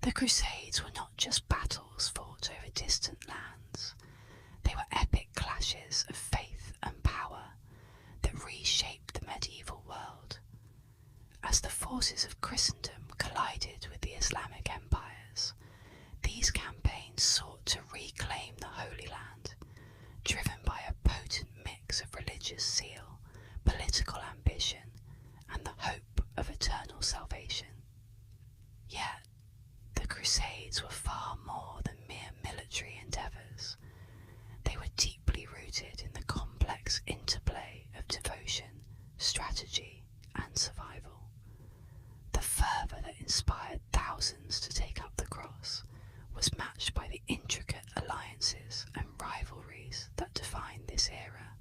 The Crusades were not just battles fought over distant lands. They were epic clashes of faith and power that reshaped the medieval world. As the forces of Christendom collided with the Islamic empires, these campaigns sought to reclaim the Holy Land, driven by a potent mix of religious zeal, political ambition, and the hope of eternal salvation. Yet, the Crusades were far more than mere military endeavours. They were deeply rooted in the complex interplay of devotion, strategy, and survival. The fervour that inspired thousands to take up the cross was matched by the intricate alliances and rivalries that defined this era.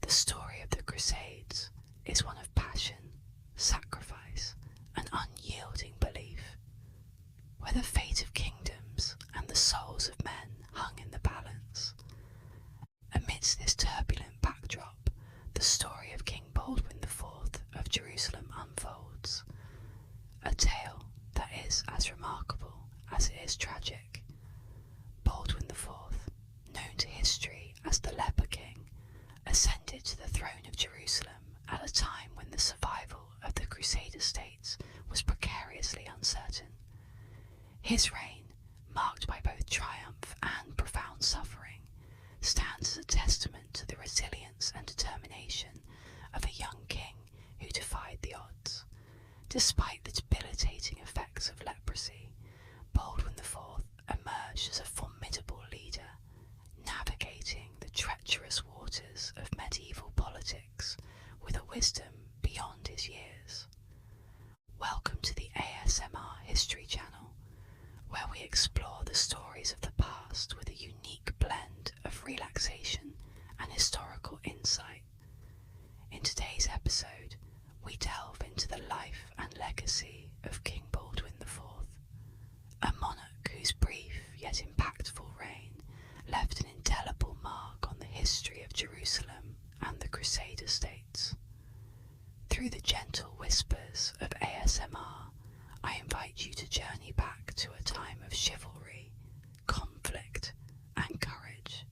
The story of the Crusades is one of passion, sacrifice, and unyielding belief. Where the fate of kingdoms and the souls of men hung in the balance. Amidst this turbulent backdrop, the story of King Baldwin IV of Jerusalem unfolds. A tale that is as remarkable as it is tragic. Baldwin IV, known to history as the Leper King, ascended to the throne of Jerusalem at a time when the survival of the Crusader states was precariously uncertain. His reign, marked by both triumph and profound suffering, stands as a testament to the resilience and determination of a young king who defied the odds. Despite the debilitating effects of leprosy, Baldwin IV emerged as a formidable leader, navigating the treacherous waters of medieval politics with a wisdom beyond his years. Welcome to the ASMR History Channel, where we explore the stories of the past with a unique blend of relaxation and historical insight. In today's episode, we delve into the life and legacy of King Baldwin IV, a monarch whose brief yet impactful reign left an indelible mark on the history of Jerusalem and the Crusader states. Through the gentle whispers of ASMR, I invite you to journey back to a time of chivalry, conflict, and courage,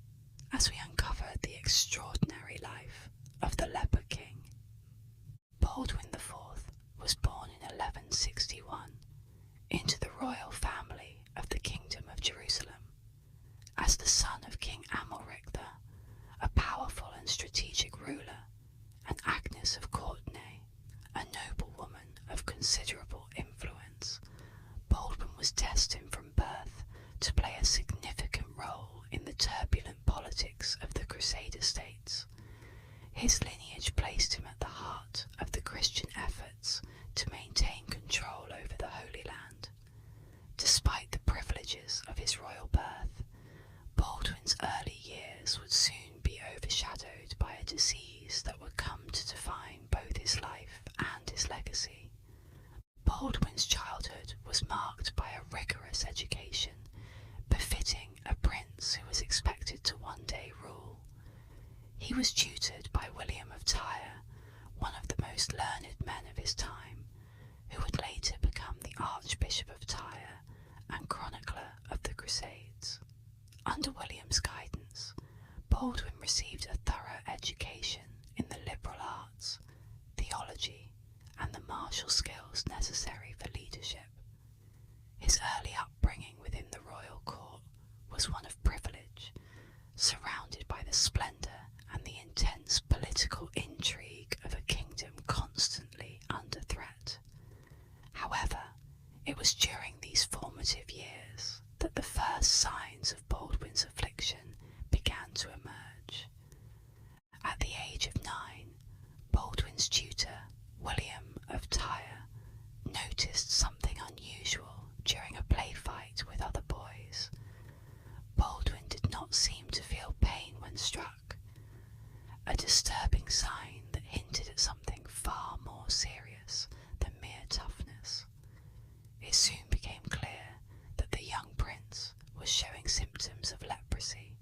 as we uncover the extraordinary life of the Leper King. Baldwin IV was born in 1161 into the royal family of the Kingdom of Jerusalem. As the son of King Amalric, a powerful and strategic ruler, and Agnes of Courtenay, a noble woman of considerable influence, Baldwin was destined from birth to play a significant role in the turbulent politics of the Crusader states. His lineage placed him at the heart of the Christian efforts to maintain control over the Holy Land. Despite the privileges of his royal birth, Baldwin's early years would soon be overshadowed by a disease that would come to define both his life and his legacy. Baldwin's childhood was marked by a rigorous education, befitting a prince who was expected to one day rule. He was tutored by William of Tyre, one of the most learned men of his time, who would later become the Archbishop of Tyre and chronicler of the Crusades. Under William's guidance, Baldwin received a thorough education in the liberal arts, theology, and the martial skills necessary for leadership. His early upbringing within the royal court was one of privilege, surrounded by the splendour and the intense political intrigue of a kingdom constantly under threat. However, it was during these formative years that the first signs of Baldwin's affliction began to emerge. At the age of 9, Baldwin's tutor, William of Tyre, noticed something unusual during a play fight with other boys. Baldwin did not seem to feel pain when struck, a disturbing sign that hinted at something far more serious than mere toughness. It soon became clear that the young prince was showing symptoms of leprosy,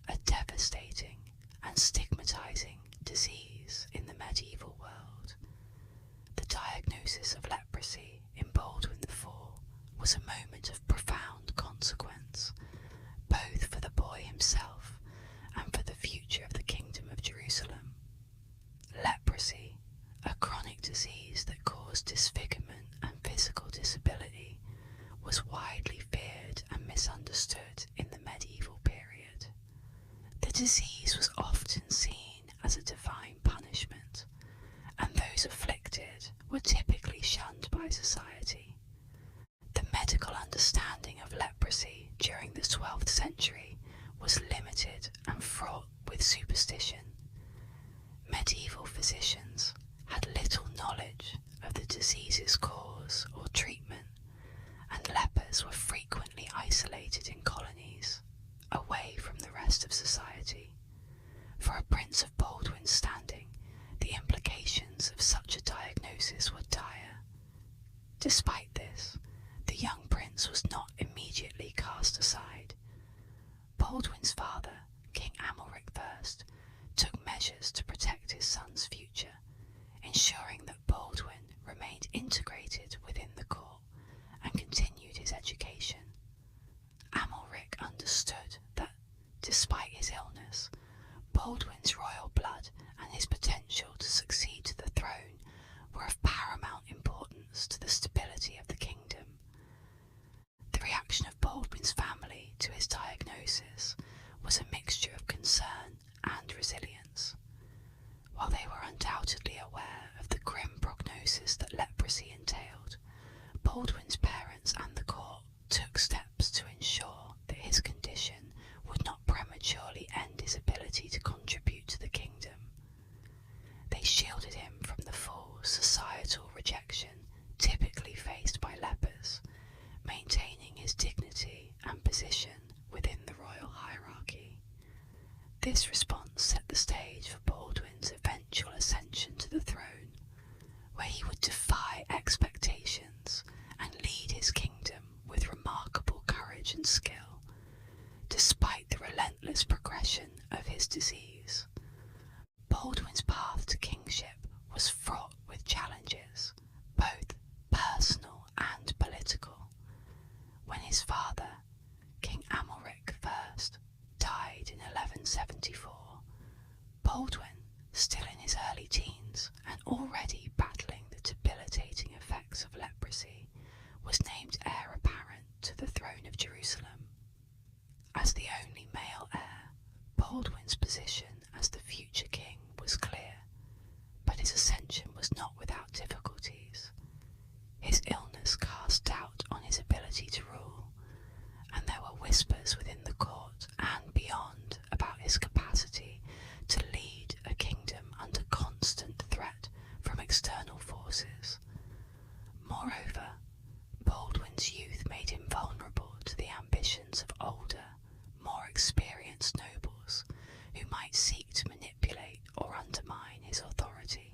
a devastating and stigmatizing disease in the medieval world. The diagnosis of leprosy in Baldwin IV was a moment of profound consequence, both for the boy himself and for the future of the Kingdom of Jerusalem. Leprosy, a chronic disease that caused disfigurement and physical disability, was widely feared and misunderstood in the medieval period. The disease was often seen as a divine punishment, and those afflicted were typically shunned by society. The medical understanding of leprosy during the 12th century was limited and fraught with superstition. Medieval physicians had little knowledge of the disease's cause or treatment, and lepers were frequently isolated in colonies, away from the rest of society. For a prince of Baldwin's standing, the implications of such a diagnosis were dire. Despite this, the young prince was not immediately cast aside. Baldwin's father, King Amalric I, took measures to protect his son's future, ensuring that Baldwin remained integrated within the court and continued his education. Amalric understood that, despite his illness, Baldwin's royal blood and his potential to succeed to the throne were of paramount importance to the stability of the kingdom. The reaction of Baldwin's family to his diagnosis was a mixture of concern and resilience. While they were undoubtedly aware of the grim prognosis that leprosy entailed, Baldwin's parents and the court took steps to ensure that his condition would not prematurely end his ability to contribute to the kingdom. They shielded him from the full societal rejection typically faced by lepers, maintaining his dignity and position within the royal hierarchy. This response set the stage for Baldwin's eventual ascension to the throne, where he would defy expectations and lead his kingdom with remarkable courage and skill, despite the relentless progression of his disease. Baldwin's path to kingship was fraught with challenges, both personal and political. When his father, King Amalric I, died in 1174, Baldwin, still in his early teens and already battling the debilitating effects of leprosy, was named heir apparent to the throne of Jerusalem. As the only male heir, Baldwin's position as the future king was clear, but his ascension was not without difficulties. His illness cast doubt on his ability to rule, and there were whispers within the court and beyond about his capacity to lead a kingdom under constant threat from external forces. Moreover, Baldwin's youth made him vulnerable to the ambitions of older, more experienced nobles who might seek to manipulate or undermine his authority.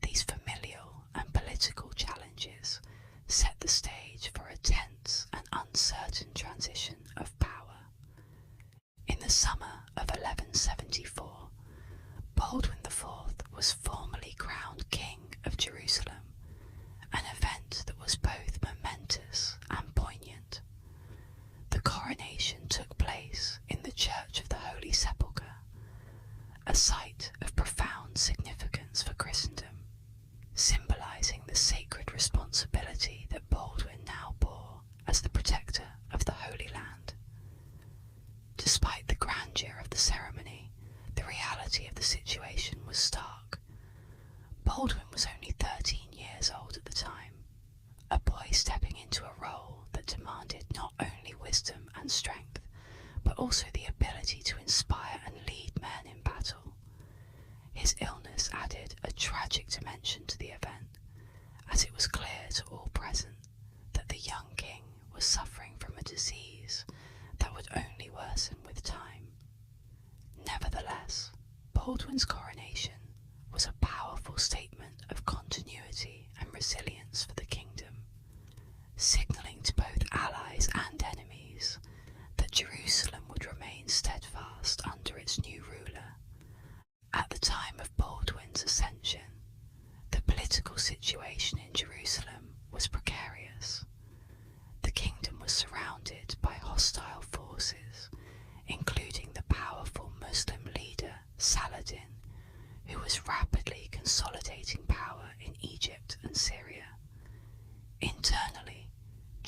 These familial and political challenges set the stage for a tense and uncertain transition of power. In the summer of 1174, Baldwin IV was formally crowned King of Jerusalem, an event that was both momentous and poignant. The coronation took place in the Church of the Holy Sepulchre, a site of profound significance for Christendom, symbolising the sacred responsibility that Baldwin now bore as the protector of the Holy Land. Despite the grandeur of the ceremony, the reality of the situation was stark. Baldwin was only 13 years old at the time, a boy stepping into a role that demanded not only wisdom and strength, but also the ability to inspire and lead men in battle. His illness added a tragic dimension to the event, as it was clear to all present that the young king was suffering from a disease that would only worsen with time. Nevertheless, Baldwin's coronation was a powerful statement of continuity and resilience for the kingdom, signalling to both allies and enemies that Jerusalem would remain steadfast under its new ruler. At the time of Baldwin's ascension, the political situation in Jerusalem was precarious.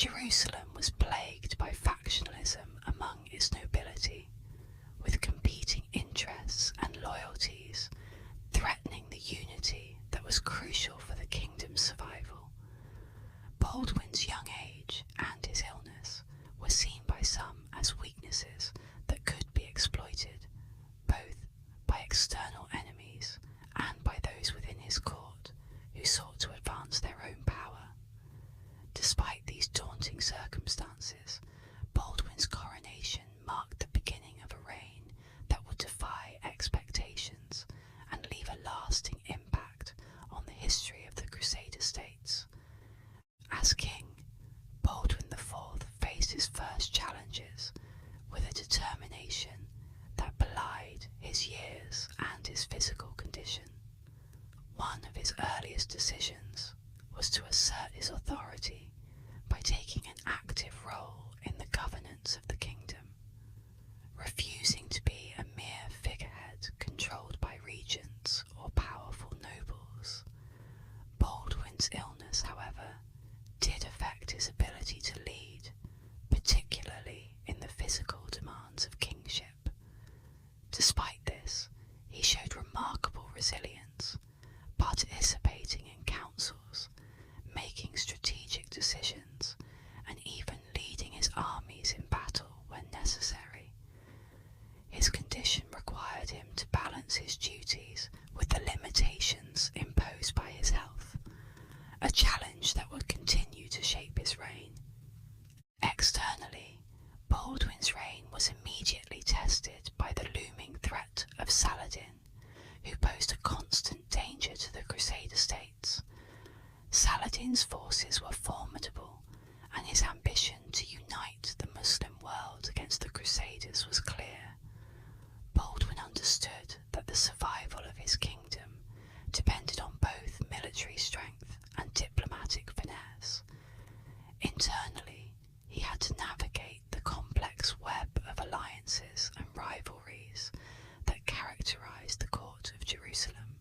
Jerusalem was plagued by factionalism among its nobility, with competing interests and loyalties threatening the unity that was crucial for the kingdom's survival. Baldwin's young age and his illness were seen by some as weaknesses that could be exploited, both by external enemies and by those within his court who sought to advance their own power. Despite these daunting circumstances, Baldwin's coronation marked the beginning of a reign that would defy expectations and leave a lasting impact on the history of the Crusader states. As king, Baldwin IV faced his first challenges with a determination that belied his years and his physical condition. One of his earliest decisions was to assert his authority by taking an active role in the governance of the kingdom, refusing to be a mere figurehead controlled by regents or powerful nobles. Baldwin's illness, however, did affect his ability to lead, particularly in the physical demands of kingship. Despite this, he showed remarkable resilience, participating in councils, making strategic decisions, and even leading his armies in battle when necessary. His condition required him to balance his duties with the limitations imposed by his health, a challenge that would continue to shape his reign. Externally, Baldwin's reign was immediately tested by the looming threat of Saladin, who posed a constant danger to the Crusader states. Saladin's forces were formidable, and his ambition to unite the Muslim world against the Crusaders was clear. Baldwin understood that the survival of his kingdom depended on both military strength and diplomatic finesse. Internally, he had to navigate the complex web of alliances and rivalries that characterized the court of Jerusalem.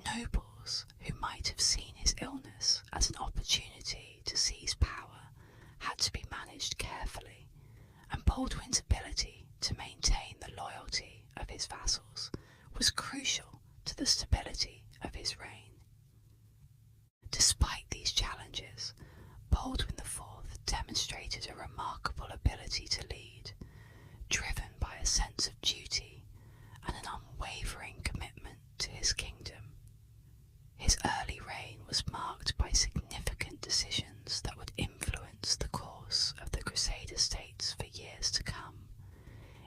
Nobles who might have seen his illness as an opportunity to seize power had to be managed carefully, and Baldwin's ability to maintain the loyalty of his vassals was crucial to the stability of his reign. Despite these challenges, Baldwin IV demonstrated a remarkable ability to lead, driven by a sense of duty and an unwavering commitment to his kingdom. His early reign was marked by significant decisions that would influence the course of the Crusader states for years to come,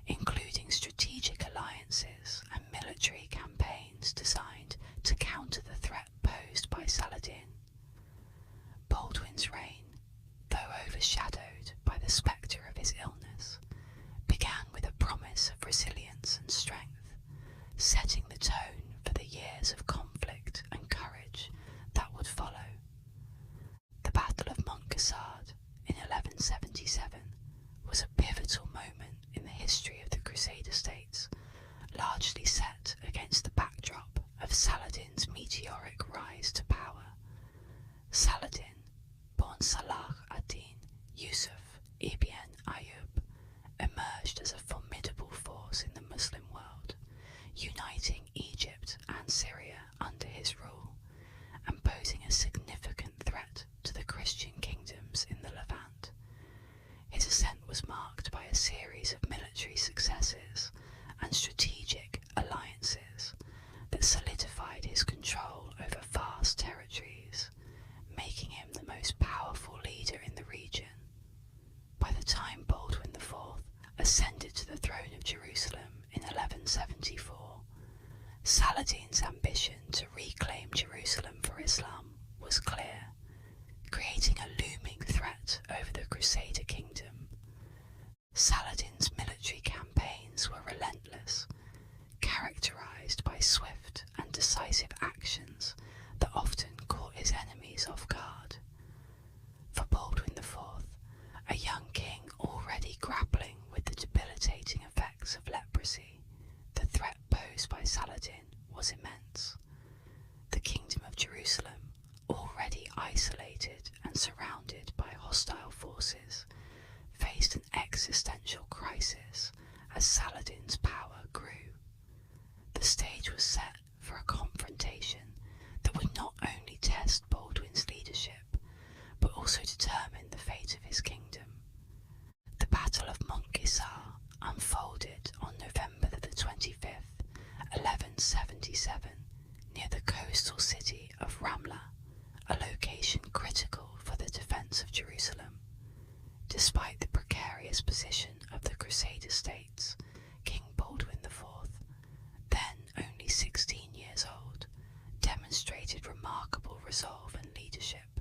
including strategic alliances and military campaigns designed to counter the threat posed by Saladin. Baldwin's reign, though overshadowed by the spectre of his illness, began with a promise of resilience and strength, setting the tone for the years of conflict and courage that would follow. The Battle of Montgisard in 1177 was a pivotal moment in the history of the Crusader states, largely set against the backdrop of Saladin's meteoric rise to power. Saladin, born Salah ad-Din, used fate of his kingdom. The Battle of Montgisard unfolded on November the 25th, 1177, near the coastal city of Ramla, a location critical for the defence of Jerusalem. Despite the precarious position of the Crusader states, King Baldwin IV, then only 16 years old, demonstrated remarkable resolve and leadership.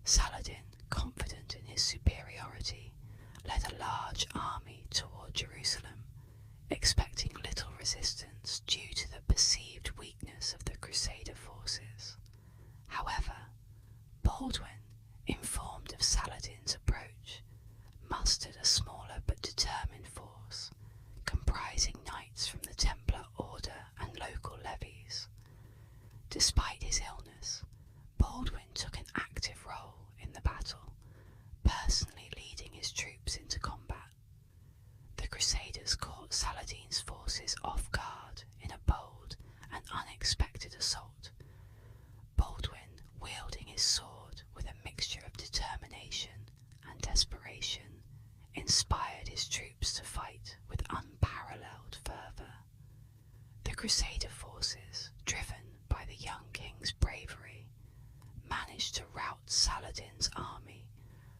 Saladin, confident in his superiority, led a large army toward Jerusalem, expecting little resistance due to the perceived weakness of the Crusader forces. However, Baldwin, informed of Saladin's approach, mustered a smaller but determined force, comprising knights from the Templar Order and local levies. Despite his illness, Baldwin took an active role in the battle, personally leading his troops into combat. The Crusaders caught Saladin's forces off guard in a bold and unexpected assault. Baldwin, wielding his sword with a mixture of determination and desperation, inspired his troops to fight with unparalleled fervour. The Crusader forces, driven by the young king's bravery, managed to rout Saladin's army,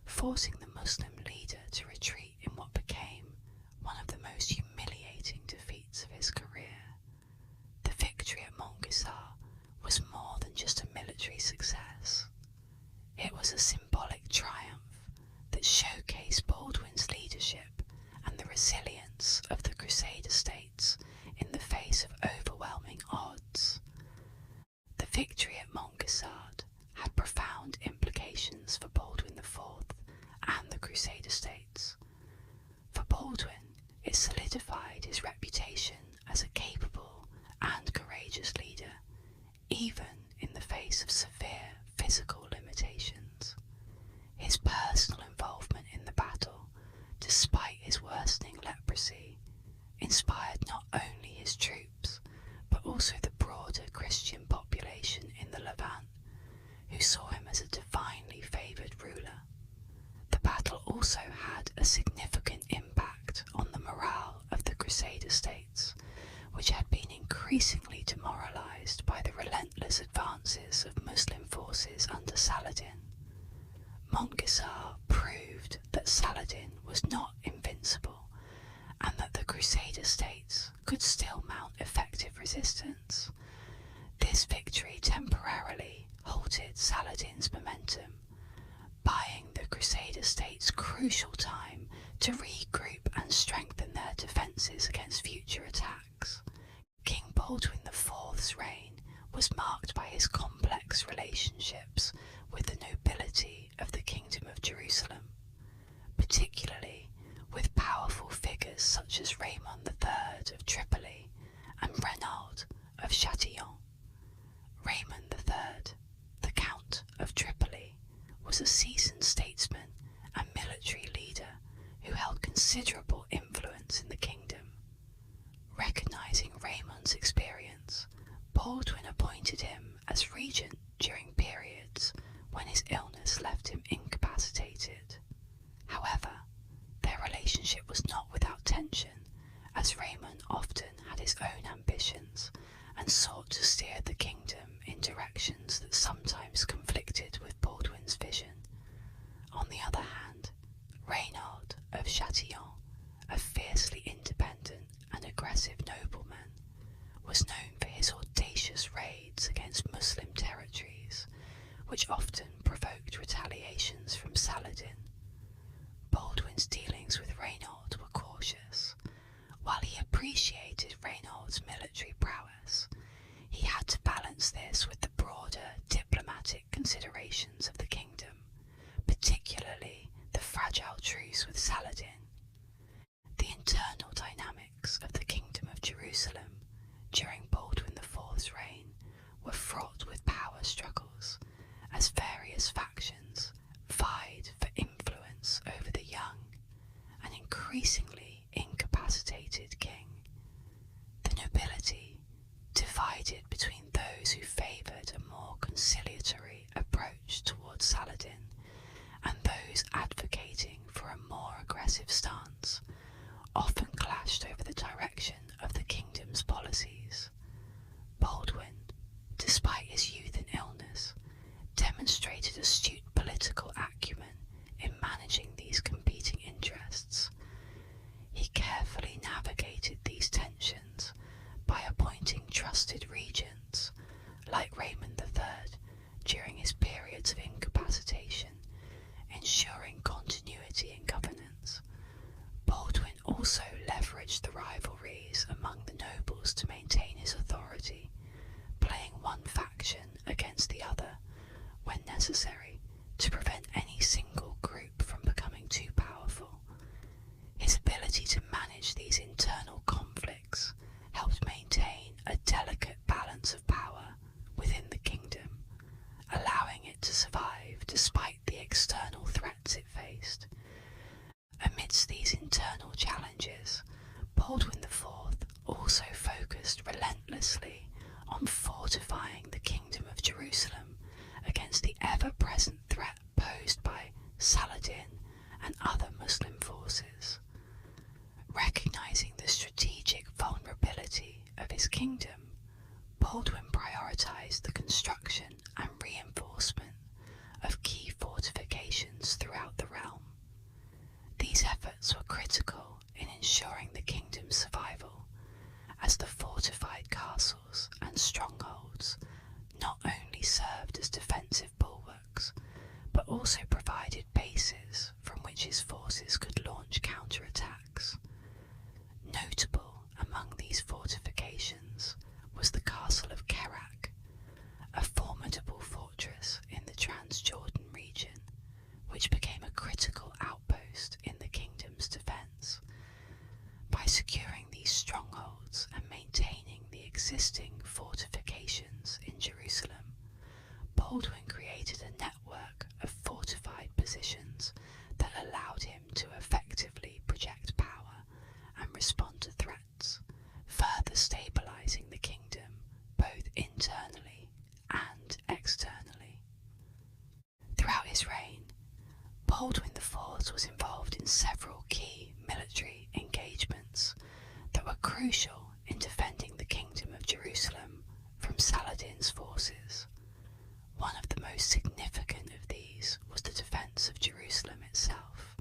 forcing the Muslim leader to retreat in what became one of the most humiliating defeats of his career. The victory at Montgisard was more than just a military success. It was a symbolic triumph that showcased Baldwin's leadership and the resilience of the Crusader states in the face of overwhelming odds. The victory at Montgisard had profound implications for Baldwin IV and the Crusader states. For Baldwin, it solidified his reputation as a capable and courageous leader, even in the face of severe physical limitations. His personal involvement in the battle, despite his worsening leprosy, inspired not only his troops, but also the broader Christian population in the Levant, who saw him as a divinely favoured ruler. The battle also had a significant impact on the morale of the Crusader states, which had been increasingly demoralised by the relentless advances of Muslim forces under Saladin. Montgisard proved that Saladin was not invincible, and that the Crusader states could still mount effective resistance. This victory temporarily halted Saladin's momentum, buying the Crusader states crucial time to regroup and strengthen their defences against future attacks. King Baldwin IV's reign was marked by his complex relationships with the nobility of the Kingdom of Jerusalem, particularly with powerful figures such as Raymond III of Tripoli and Renaud of Châtillon. Raymond III, the Count of Tripoli, was a seasoned statesman and military leader who held considerable influence in the kingdom. Recognising Raymond's experience, Baldwin appointed him as regent during periods when his illness left him incapacitated. However, their relationship was not without tension, as Raymond often had his own ambitions and sought to steer the kingdom in directions that sometimes conflicted with Baldwin's vision. On the other hand, Renaud of Châtillon, a fiercely independent and aggressive nobleman, was known for his audacious raids against Muslim territories, which often provoked retaliations from Saladin. Baldwin's dealings with Renaud were cautious. While he appreciated Renaud's military prowess, he had to balance this with the broader diplomatic considerations of the kingdom, particularly the fragile truce with Saladin. The internal dynamics of the Kingdom of Jerusalem during Baldwin IV's reign were fraught with power struggles, as various factions vied for influence over the young and increasingly incapacitated king. The nobility, divided between those who favoured a more conciliatory approach towards Saladin and those those advocating for a more aggressive stance often clashed over the direction of the kingdom's policies. Baldwin, despite his youth and illness, demonstrated astute political acumen in managing these competing interests. He carefully navigated these tensions by appointing trusted regents, like Raymond III, during his periods of incapacitation, ensuring continuity in governance. Baldwin also leveraged the rivalries among the nobles to maintain his authority, playing one faction against the other when necessary to prevent any single group from becoming too powerful. His ability to manage these internal conflicts helped maintain a delicate balance of power within the kingdom, allowing it to survive despite the external threats it faced. Amidst these internal challenges, Baldwin IV also focused relentlessly on fortifying the kingdom of Jerusalem against the ever-present threat posed by Saladin and other Muslim forces. Recognizing the strategic vulnerability of his kingdom, Baldwin prioritized the construction and reinforcement of key fortifications throughout the realm. These efforts were critical in ensuring the kingdom's survival, as the fortified castles and strongholds not only served as defensive bulwarks, but also provided bases from which his forces could launch counterattacks. Notable among these fortifications was the castle of Kerak, a formidable fortress in the Transjordan region, which became a critical outpost in the kingdom's defence. By securing these strongholds and maintaining the existing fortifications in Jerusalem, Baldwin created a network of fortified positions that allowed him to effectively project power and respond to threats, further stabilising the kingdom both internally and externally. Throughout his reign, Baldwin IV was involved in several key military engagements that were crucial in defending the kingdom of Jerusalem from Saladin's forces. One of the most significant of these was the defence of Jerusalem itself.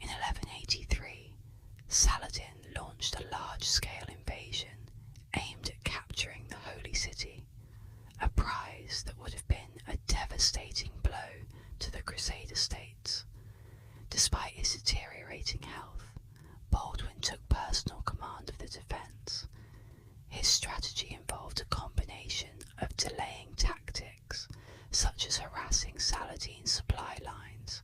In 1183, Saladin launched a large-scale invasion aimed at capturing the Holy City, a prize that would have been a devastating blow to the Crusader states. Despite his deteriorating health, Baldwin took personal command of the defence. His strategy involved a combination of delaying tactics, such as harassing Saladin's supply lines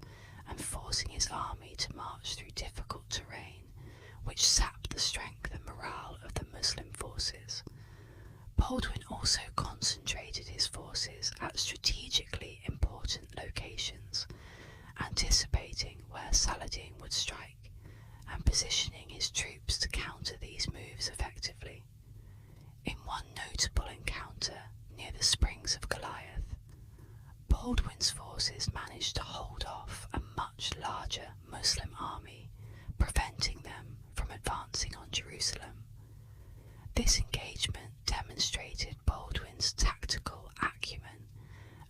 and forcing his army to march through difficult terrain, which sapped the strength and morale of the Muslim forces. Baldwin also concentrated his forces at strategically important locations, anticipating where Saladin would strike and positioning his troops to counter these moves effectively. In one notable encounter near the Springs of Goliath, Baldwin's forces managed to hold off a much larger Muslim army, preventing them from advancing on Jerusalem. This engagement demonstrated Baldwin's tactical acumen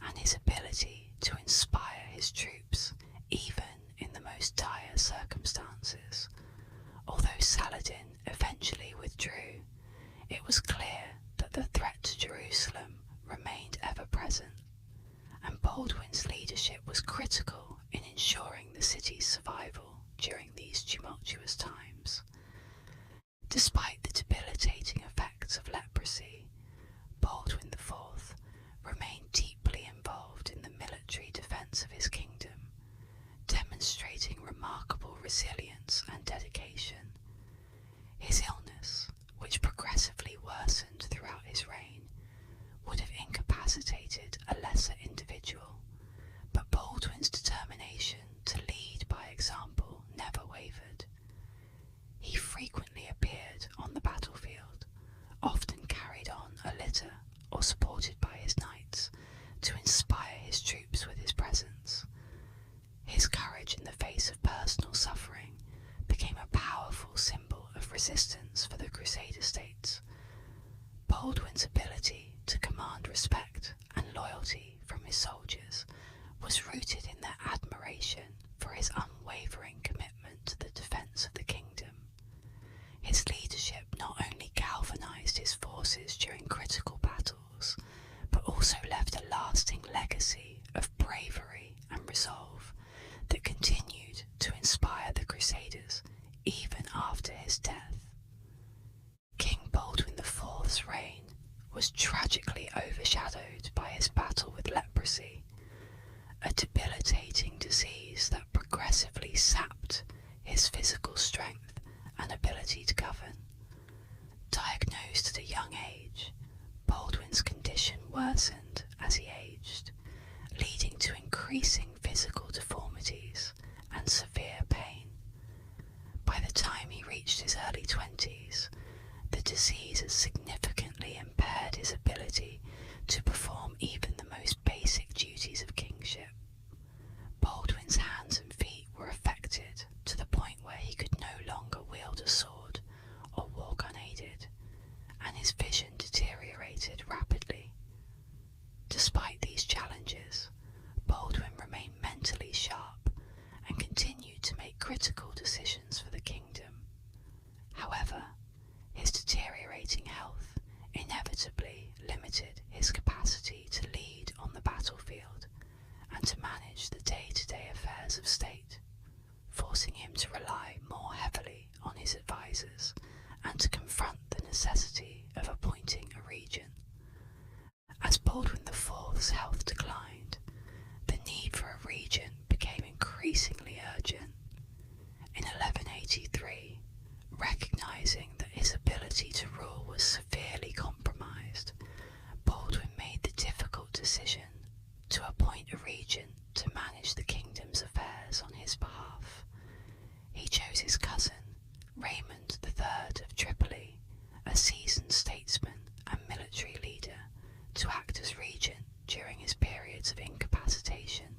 and his ability to inspire his troops even in the most dire circumstances. Although Saladin eventually withdrew, it was clear that the threat to Jerusalem remained ever present, and Baldwin's leadership was critical in ensuring the city's survival during these tumultuous times. Despite the debilitating effects of leprosy, Baldwin IV remained deeply involved in the military defence of his kingdom, demonstrating remarkable resilience and dedication. His illness, which progressively worsened throughout his reign, would have incapacitated a lesser individual, but Baldwin's determination to lead by example never wavered. He frequently appeared on the battlefield, often carried on a litter or supported by his knights, to inspire his troops with his presence. His courage courage in the face of personal suffering became a powerful symbol of resistance for the Crusader states. Baldwin's ability to command respect and loyalty from his soldiers was rooted in their admiration for his unwavering commitment to the defence of the kingdom. His leadership not only galvanised his forces during critical battles, but also left a lasting legacy of bravery and resolve that continued to inspire the Crusaders even after his death. King Baldwin IV's reign was tragically overshadowed by his battle with leprosy, a debilitating disease that progressively sapped his physical strength and ability to govern. Diagnosed at a young age, Baldwin's condition worsened as he aged, leading to increasing physical deformities and severe pain. By the time he reached his early 20s, the disease had significantly impaired his ability to perform even the most basic duties of kingship. Baldwin's hands and feet were affected to the point where he could no longer wield a sword or walk unaided, and his vision deteriorated rapidly. Despite these challenges, Baldwin remained mentally sharp and continued to make critical decisions for the kingdom. However, his deteriorating health inevitably limited his capacity to lead on the battlefield and to manage the day-to-day affairs of state, forcing him to rely more heavily on his advisors and to confront the necessity of appointing a regent. As Baldwin IV's health declined, the need for a regent became increasingly urgent. In 1183, recognising that his ability to rule was severely compromised, Baldwin made the difficult decision to appoint a regent to manage the kingdom's affairs on his behalf. He chose his cousin, Raymond III of Tripoli, a seasoned statesman and military leader, to act as regent during his periods of incapacitation.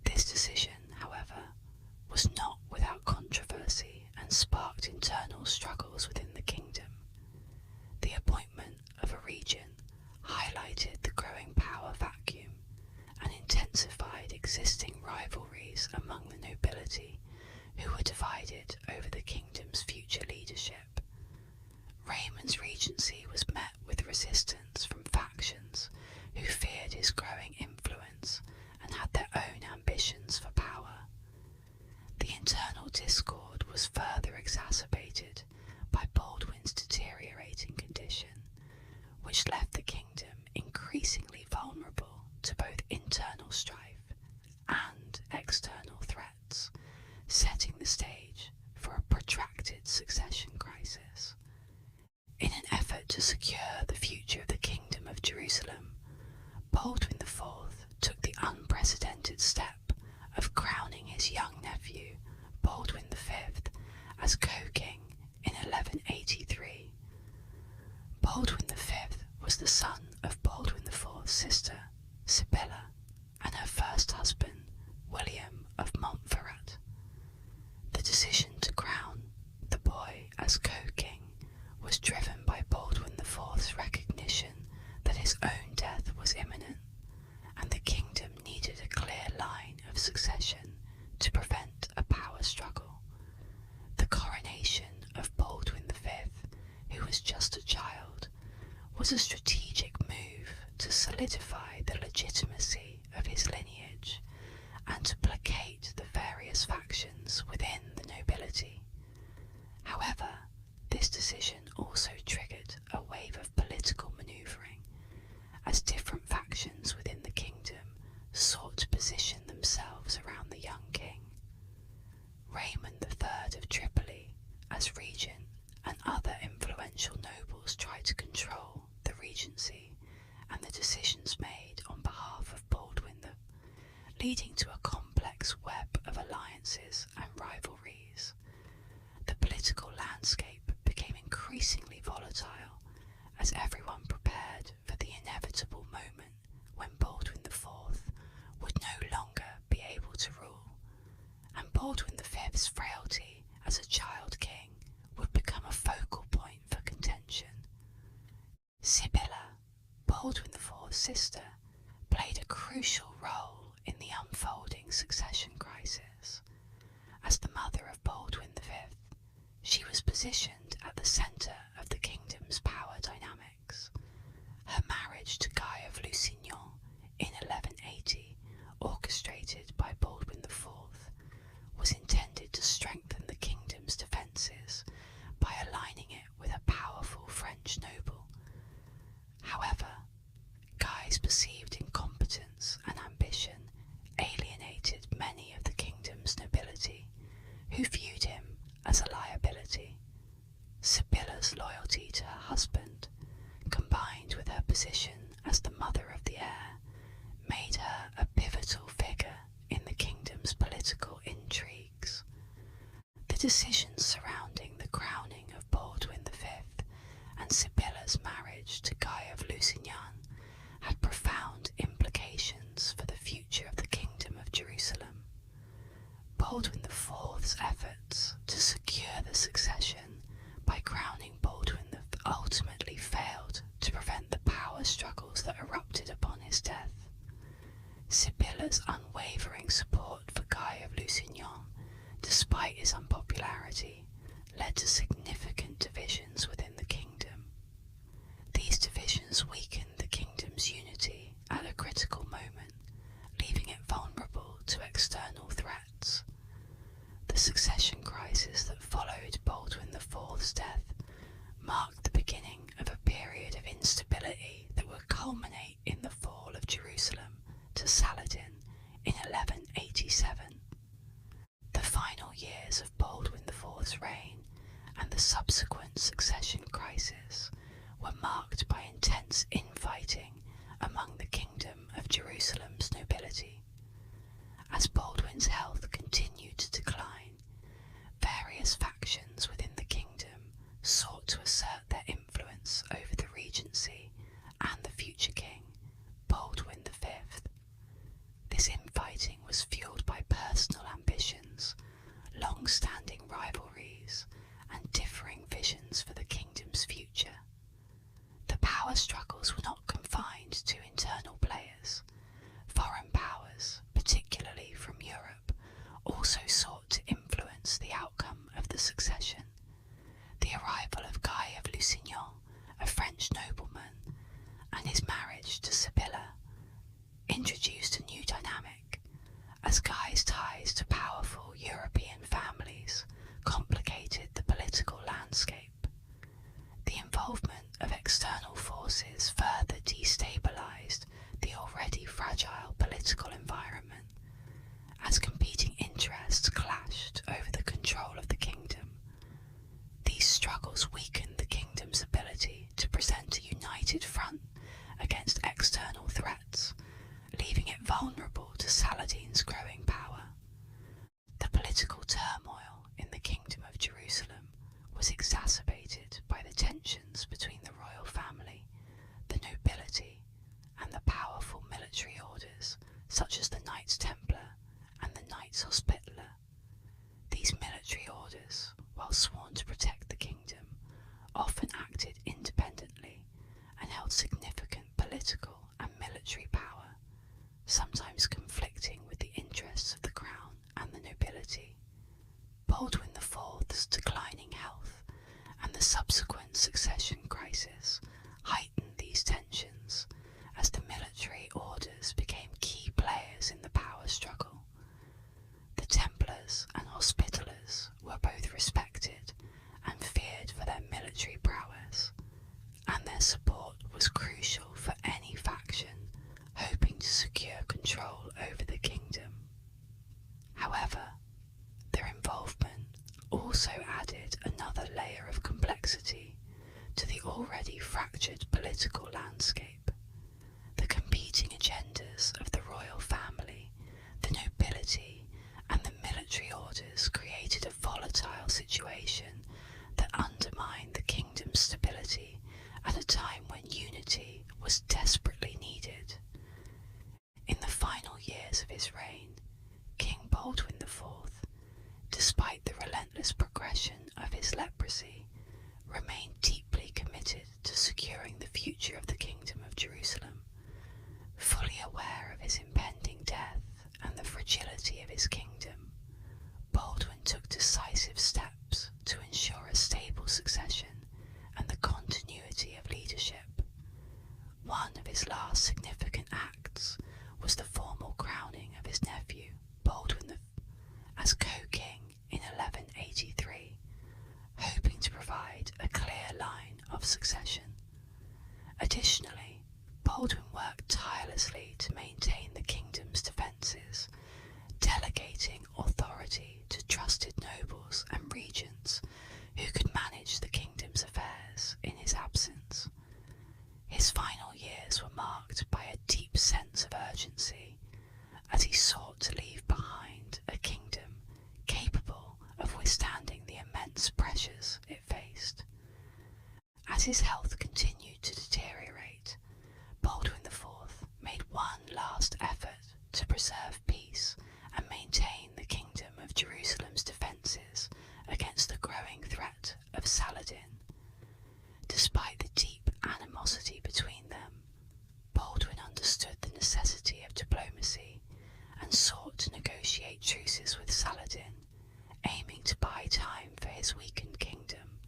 This decision, however, was not without controversy and sparked internal struggles within the kingdom. The appointment of a regent highlighted the growing power vacuum and intensified existing rivalries among the nobility, who were divided over the kingdom's future leadership. Raymond's regency was met with resistance from factions who feared his growing influence and had their own ambitions for power. The internal discord was further exacerbated by Baldwin's deteriorating condition, which left the kingdom increasingly vulnerable to both internal strife and external threats, setting the stage for a protracted succession crisis. In an effort to secure the future of the Kingdom of Jerusalem, Baldwin IV took the unprecedented step of crowning his young nephew, Baldwin V, as co-king in 1183. Baldwin V was the son of Baldwin IV's sister, Sibylla, and her first husband, William of Montferrat. The decision to crown the boy as co-king was driven by Baldwin IV's recognition that his own death was imminent, and the kingdom needed a clear line of succession to prevent a power struggle. The coronation of Baldwin V, who was just a child, was a strategic move to solidify the legitimacy of his lineage and to placate the various factions within the nobility. However, this decision also triggered a wave of political manoeuvring, as different factions within the kingdom sought to position themselves around the young king. Raymond III of Tripoli, as regent, and other influential nobles tried to control the regency and the decisions made on behalf of Baldwin, leading to a complex web of alliances and rivalries. The political landscape became increasingly volatile as everyone prepared for the inevitable moment when Baldwin IV would no longer be able to rule. Baldwin V's frailty as a child king would become a focal point for contention. Sibylla, Baldwin IV's sister, played a crucial role in the unfolding succession crisis. As the mother of Baldwin V, she was positioned at the centre of the kingdom's power dynamics. Her marriage to Guy of Lusignan in 1180, orchestrated by Baldwin IV, was intended to strengthen the kingdom's defences by aligning it with a powerful French noble. However, Guy's perceived incompetence and ambition alienated many of the kingdom's nobility, who viewed him as a liability. Sibylla's loyalty to her husband, combined with her position as the mother of the heir, made her a pivotal figure in the kingdom's political intrigues. The decisions surrounding the crowning of Baldwin V and Sibylla's marriage to Guy of Lusignan had profound implications for the future of the Kingdom of Jerusalem. Baldwin IV's efforts to secure the succession by crowning Baldwin ultimately failed to prevent the power struggles that erupted upon his death. Sibylla's unwavering support for Guy of Lusignan, despite his unpopularity, led to significant divisions within the kingdom. These divisions weakened the kingdom's unity at a critical moment, leaving it vulnerable to external threats. The succession crisis that followed Baldwin IV's death marked the beginning of a period of instability that would culminate in the fall of Jerusalem to Saladin in 1187. The final years of Baldwin IV's reign and the subsequent succession crisis were marked by intense infighting among the Kingdom of Jerusalem's nobility. As Baldwin's health continued to decline, various factions within the kingdom sought to assert their influence over the regency and the future king, Baldwin V. This infighting was fueled by personal ambitions, long-standing rivalries, and differing visions for the kingdom's future. The power struggles were not confined to internal players. Foreign powers, particularly from Europe, also sought to influence the outcome of the succession. The arrival of Guy of Lusignan, a French nobleman, and his marriage to Sibylla introduced a new dynamic, as Guy's ties to powerful European families complicated the political landscape. The involvement of external forces further destabilized the already fragile political environment, as competing interests clashed over the control of the kingdom. These struggles weakened the kingdom's ability to present a united front against external threats, leaving it vulnerable to Saladin's growing power. The political turmoil in the Kingdom of Jerusalem was exacerbated by the tensions between the royal family, the nobility, and the powerful military orders such as the Knights Templar and the Knights Hospitaller. These military orders, while sworn to protect the kingdom, often acted independently and held significant political and military power, sometimes conflicting with the interests of the crown and the nobility. Baldwin IV's declining health and the subsequent succession crisis heightened these tensions as the military orders became key players in the power struggle. The Templars and Hospitallers were both respected and feared for their military prowess, and their support was crucial for any faction hoping to secure control over the kingdom. However, their involvement also added another layer of complexity to the already fractured political landscape. The competing agendas of the royal family, the nobility, and the military orders created a volatile situation that undermined the kingdom's stability at a time when unity was desperately needed. In the final years of his reign, King Baldwin IV, progression of his leprosy, remained deeply committed to securing the future of the Kingdom of Jerusalem. Fully aware of his impending death and the fragility of his kingdom, Baldwin took decisive steps to ensure a stable succession and the continuity of leadership. One of his last significant acts was the formal crowning of his nephew, Baldwin IV, as co-king in 1183, hoping to provide a clear line of succession. Additionally, Baldwin worked tirelessly to maintain the kingdom's defences, delegating authority to trusted nobles and regents who could manage the kingdom's affairs in his absence. His final years were marked by a deep sense of urgency, as he sought to leave behind a kingdom capable of withstanding the immense pressures it faced. As his health continued to deteriorate, Baldwin IV made one last effort to preserve peace and maintain the Kingdom of Jerusalem's defences against the growing threat of Saladin. Despite the deep animosity between them, Baldwin understood the necessity of diplomacy and sought to negotiate truces with Saladin, aiming to buy time for his weakened kingdom.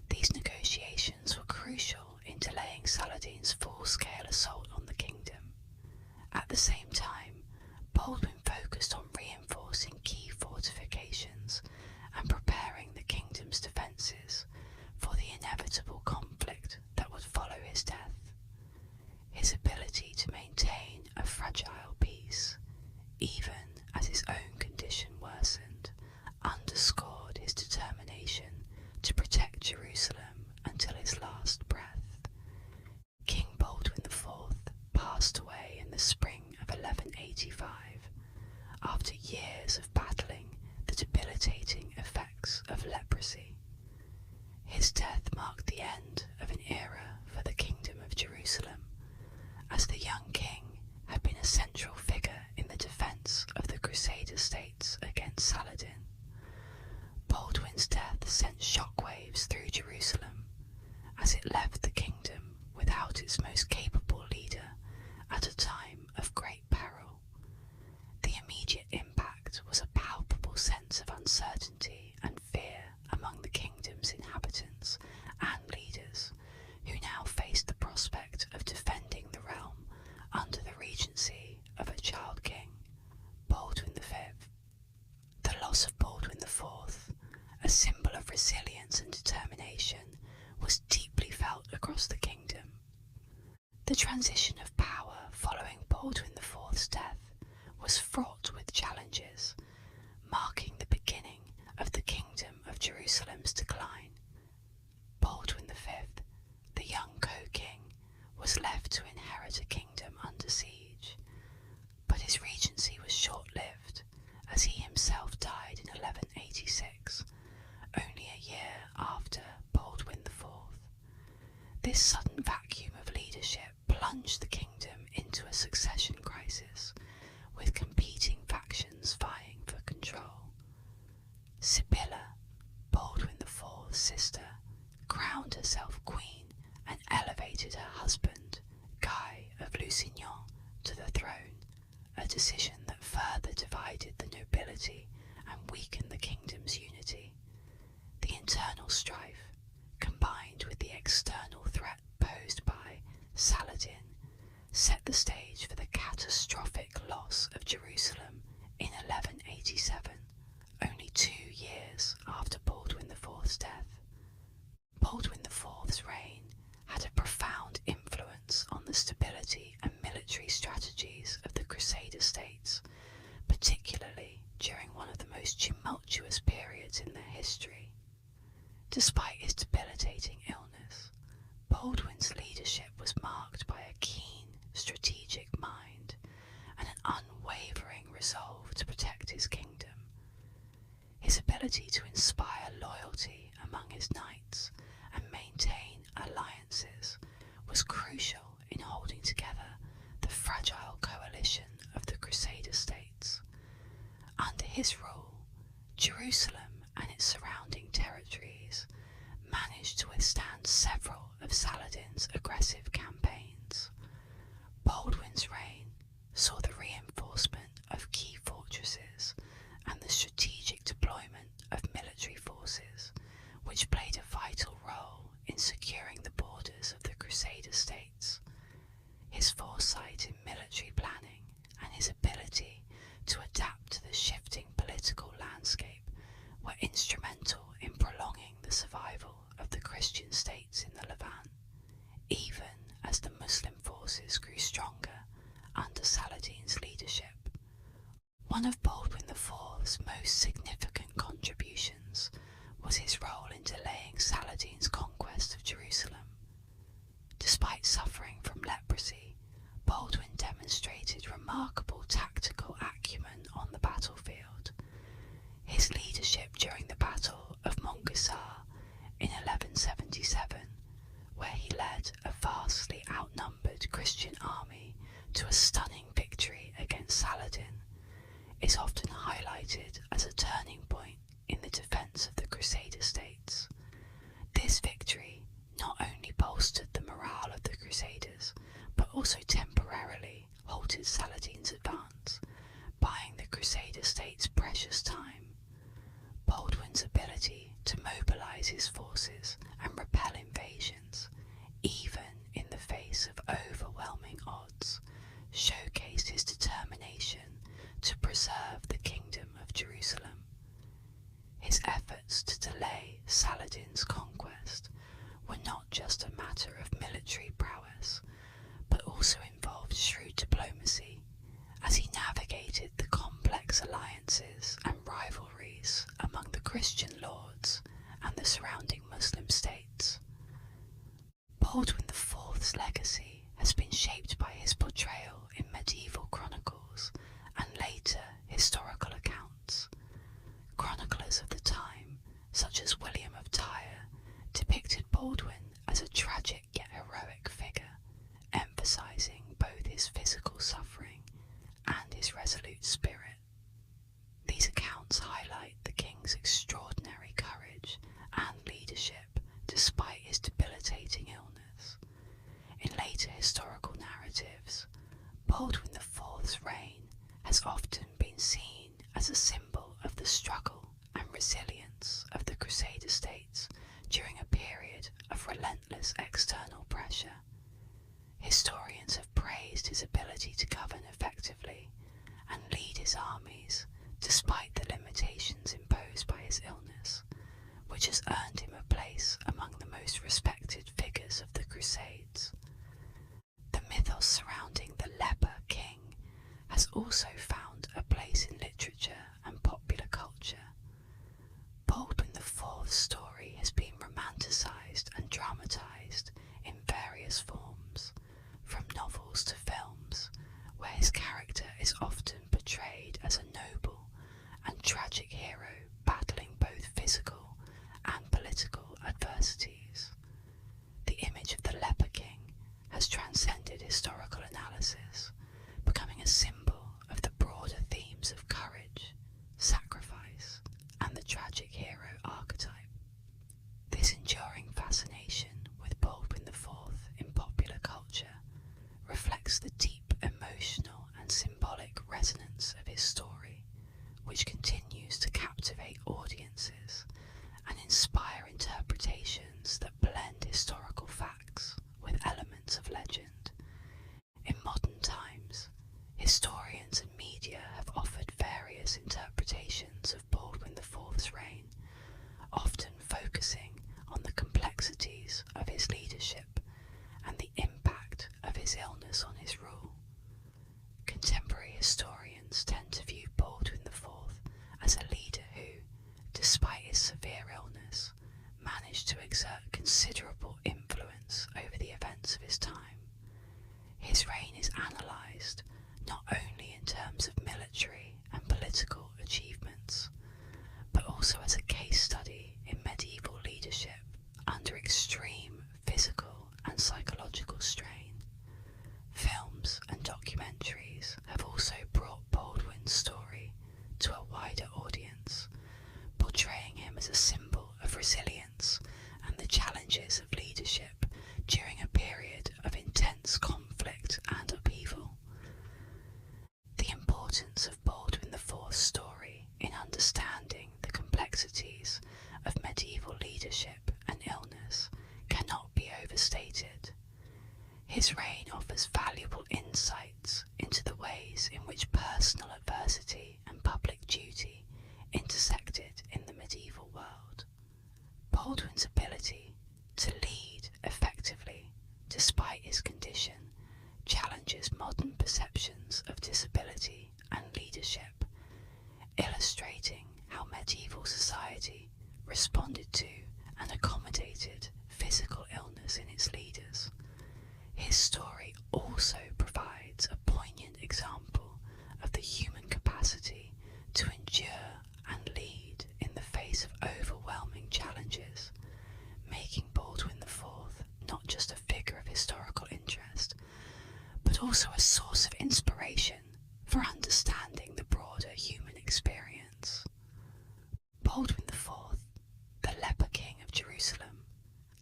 These negotiations were crucial in delaying Saladin's full-scale assault on the kingdom. At the same time, Baldwin focused on reinforcing key fortifications and preparing the kingdom's defences for the inevitable conflict that would follow his death. His ability to maintain a fragile peace, even as his own condition worsened, underscored his determination to protect Jerusalem until his last breath. King Baldwin IV passed away in the spring of 1185, after years of battling the debilitating effects of leprosy. His death marked the end of an era for the Kingdom of Jerusalem, as the young king had been a central figure in the defence of the Crusader states against Saladin. Baldwin's death sent shockwaves through Jerusalem, as it left the kingdom without its most capable leader at a time of great peril. The immediate impact was a palpable sense of uncertainty and fear among the kingdom's inhabitants and leaders, who now faced the prospect of defending the realm under the regency of a child king, Baldwin V. The loss of Baldwin IV, a symbol of resilience and determination, was deeply felt across the kingdom. The transition of power following Baldwin IV's death was fraught with challenges, marking the beginning of the Kingdom of Jerusalem's decline. Baldwin V, the young co-king, was left to inherit a kingdom under siege, but his regency was short-lived, as he himself died in 1186, only a year after Baldwin IV. This sudden vacuum of leadership plunged the kingdom into a succession crisis, with competing factions vying for control. Sibylla, Baldwin IV's sister, crowned herself queen and elevated her husband, Guy of Lusignan, to the throne, a decision that further divided the nobility and weakened the kingdom's unity. The internal strife, combined with the external threat posed by Saladin, set the stage for the catastrophic loss of Jerusalem in 1187, only 2 years after Baldwin IV's death. Baldwin IV's reign had a profound influence on the stability and military strategies of the Crusader states, particularly during one of the most tumultuous periods in their history. Despite his debilitating illness, Baldwin's leadership was marked by a keen strategic mind and an unwavering resolve to protect his kingdom. His ability to inspire loyalty among his knights and maintain alliances was crucial in holding together the fragile coalition of the Crusader states. Under his rule, Jerusalem and its surrounding withstand several of Saladin's aggressive campaigns. Baldwin's reign saw the reinforcement of key fortresses and the strategic deployment of military forces, which played a vital role in securing the borders of the Crusader states. His foresight in military planning and his ability to adapt to the shifting political landscape were instrumental in prolonging the survival of the Christian states in the Levant, even as the Muslim forces grew stronger under Saladin's leadership. One of Baldwin IV's most significant contributions was his role in delaying Saladin's conquest of Jerusalem. Despite suffering from leprosy, Baldwin demonstrated remarkable tactical acumen on the battlefield. His leadership during the Battle of Montgisard in 1177, where he led a vastly outnumbered Christian army to a stunning victory against Saladin, is often highlighted as a turning point in the defence of the Crusader states. This victory not only bolstered the morale of the Crusaders, but also temporarily halted Saladin's advance, buying the Crusader states precious time. Baldwin's ability to mobilise his forces and repel invasions, even in the face of overwhelming odds, showcased his determination to preserve the Kingdom of Jerusalem. His efforts to delay Saladin's conquest were not just a matter of military prowess, but also involved shrewd diplomacy, as he navigated the complex alliances and rivalries among the Christian lords and the surrounding Muslim states. Baldwin IV's legacy has been shaped by his portrayal in medieval chronicles and later historical accounts. Chroniclers of the time, such as William of Tyre, depicted Baldwin as a tragic yet heroic figure, emphasising both his physical suffering and his resolute spirit. These accounts highlight the king's extraordinary courage and leadership despite his debilitating illness. In later historical narratives, Baldwin IV's reign has often been seen as a symbol of the struggle and resilience of the Crusader states during a period of relentless external pressure. Historians have praised his ability to govern effectively and lead his armies despite the limitations imposed by his illness, which has earned him a place among the most respected figures of the Crusades. The mythos surrounding the Leper King has also found a place in literature and popular culture. Baldwin IV's story has been romanticised and dramatised in various forms, from novels to films, where his character is often portrayed as a noble and tragic hero battling both physical and political adversities. The image of the Leper King has transcended historical analysis, becoming a symbol of the broader themes of courage, sacrifice, and the tragic hero archetype. This enduring fascination with Baldwin IV in popular culture reflects the deep emotional and symbolic resonance of his story, which continues to captivate audiences and inspire interpretations that blend historical facts with elements of legend. In modern times, historians and media have offered various interpretations of Baldwin IV's reign, often focusing on the complexities of his leadership and the impact of his illness on his rule. Contemporary historians tend to view Baldwin IV as a leader who, despite his severe illness, managed to exert considerable influence over the events of his time. His reign is analysed not only in terms of military and political achievements, but also as a case study in medieval leadership under extreme physical and psychological strain. Films and documentaries have also brought Baldwin's story to a wider audience, portraying him as a symbol of resilience and the challenges of complexities of medieval leadership and illness cannot be overstated. His reign offers valuable insights into the ways in which personal adversity and public duty intersected in the medieval world. Baldwin's ability to lead effectively, despite his condition, challenges modern perceptions of disability and leadership, illustrating how medieval society responded to and accommodated physical illness in its leaders. His story also provides a poignant example of the human capacity to endure and lead in the face of overwhelming challenges, making Baldwin IV not just a figure of historical interest, but also a source of inspiration for understanding the broader human experience. Baldwin IV, the Leper King of Jerusalem,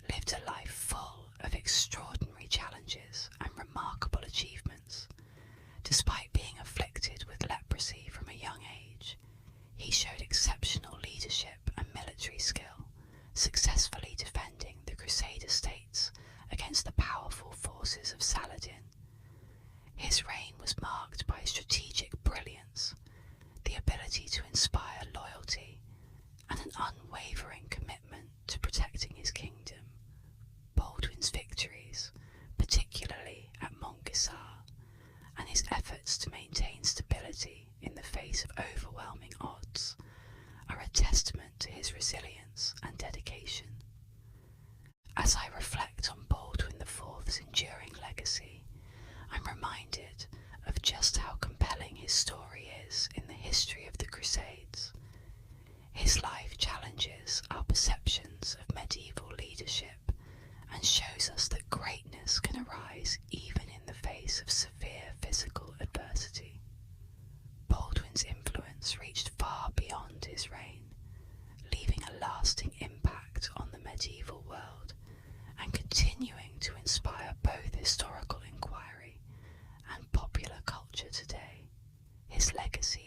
lived a life full of extraordinary challenges and remarkable achievements. Despite being afflicted with leprosy from a young age, he showed exceptional leadership and military skill, successfully defending the Crusader states against the powerful forces of Saladin. His reign was marked by strategic brilliance, the ability to inspire loyalty, and an unwavering commitment to protecting his kingdom. Baldwin's victories, particularly at Montgisard, and his efforts to maintain stability in the face of overwhelming odds, are a testament to his resilience and dedication. As I reflect on Baldwin IV's enduring legacy, I'm reminded of just how compelling his story is in the history of the Crusades. His life challenges our perceptions of medieval leadership and shows us that greatness can arise even in the face of severe physical adversity. Baldwin's influence reached far beyond his reign, leaving a lasting impact on the medieval world and continuing to inspire both historical inquiry and popular culture today. His legacy